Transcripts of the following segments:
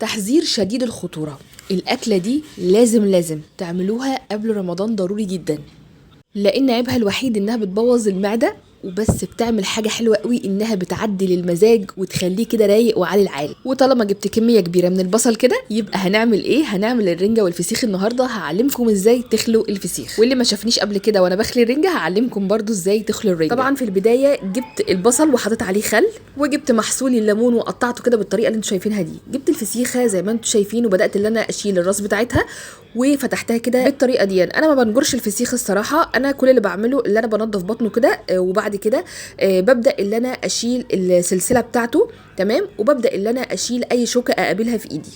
تحذير شديد الخطورة، الأكلة دي لازم تعملوها قبل رمضان ضروري جدا، لأن عيبها الوحيد إنها بتبوظ المعدة وبس. بتعمل حاجة حلوة قوي، إنها بتعدل المزاج وتخليه كده رايق وعالي العال. وطالما جبت كمية كبيرة من البصل كده، يبقى هنعمل إيه؟ هنعمل الرنجة والفسيخ. النهاردة هعلمكم إزاي تخلوا الفسيخ، واللي ما شافنيش قبل كده وأنا بخلي الرنجة هعلمكم برضو إزاي تخلوا الرنجة. طبعا في البداية جبت البصل وحطيت عليه خل، وجبت محصول الليمون وقطعته كده بالطريقة اللي انتوا شايفينها دي. جبت الفسيخة زي ما انتوا شايفين، وبدأت اللي أنا أشيل الراس بتاعتها وفتحتها كده بالطريقه دي. انا ما بنجرش الفسيخ الصراحه، انا كل اللي بعمله اللي انا بنضف بطنه كده، وبعد كده ببدا اللي انا اشيل السلسله بتاعته، تمام، وببدا اللي انا اشيل اي شوكه اقابلها في ايدي.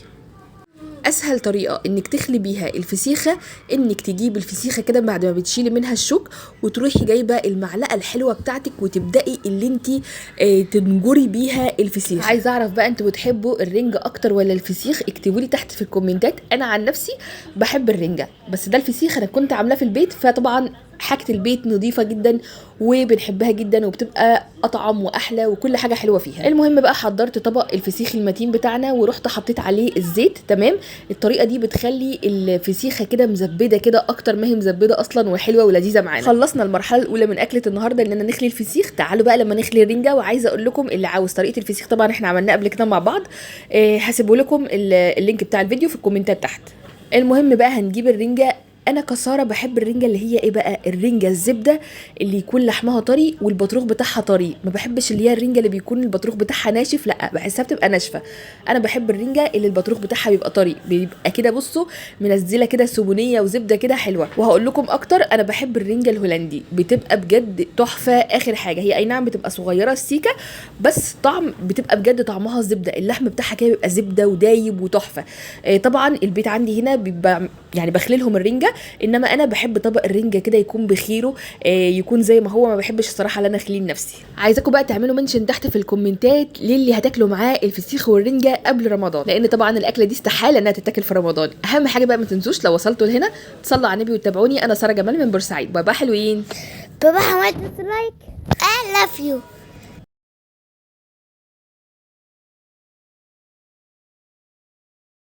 اسهل طريقه انك تخلي بيها الفسيخه انك تجيب الفسيخه كده بعد ما بتشيلي منها الشوك، وتروحي جايبه المعلقه الحلوه بتاعتك وتبداي اللي انت تنجري بيها الفسيخ. عايزه اعرف بقى انتوا بتحبوا الرنجه اكتر ولا الفسيخ؟ اكتبوا لي تحت في الكومنتات. انا عن نفسي بحب الرنجه، بس ده الفسيخ انا كنت عاملاه في البيت، فطبعا حاجه البيت نظيفه جدا وبنحبها جدا وبتبقى اطعم واحلى وكل حاجه حلوه فيها. المهم بقى حضرت طبق الفسيخ المتين بتاعنا ورحت حطيت عليه الزيت، تمام. الطريقه دي بتخلي الفسيخه كده مزبده كده اكتر ما هي مزبده اصلا، وحلوه ولذيذه معانا. خلصنا المرحله الاولى من اكله النهارده اننا نخلي الفسيخ. تعالوا بقى لما نخلي الرنجه. وعايزه اقول لكم اللي عاوز طريقه الفسيخ، طبعا احنا عملناه قبل كده مع بعض، هسيبه لكم اللينك بتاع الفيديو في الكومنتات تحت. المهم بقى هنجيب الرنجه. انا كساره بحب الرنجه اللي هي ايه بقى، الرنجه الزبده اللي يكون لحمها طري والبطروخ بتاعها طري. ما بحبش اللي هي الرنجه اللي بيكون البطروخ بتاعها ناشف، لا بحسها بتبقى ناشفه. انا بحب الرنجه اللي البطروخ بتاعها بيبقى طري، بيبقى كده بصوا منزله كده سمونيه وزبده كده حلوه. وهقول لكم اكتر، انا بحب الرنجه الهولندي، بتبقى بجد تحفه اخر حاجه. هي اي نعم بتبقى صغيره السيكه، بس طعم بتبقى بجد طعمها زبده، اللحم بتاعها كده بيبقى زبده ودايب وتحفه. طبعا البيت عندي هنا بيبقى يعني بخللهم الرنجه، انما انا بحب طبق الرنجه كده يكون بخيره، يكون زي ما هو. ما بحبش الصراحه ان انا اخليه لنفسي. عايزاكم بقى تعملوا منشن تحت في الكومنتات للي هتاكلوا معاه الفسيخ والرنجه قبل رمضان، لان طبعا الاكله دي استحاله انها تتاكل في رمضان. اهم حاجه بقى ما تنسوش لو وصلتوا لهنا تصلوا على النبي وتتابعوني. انا ساره جمال من بورسعيد. باي باي حلوين. بابا حماد لايك. I love you.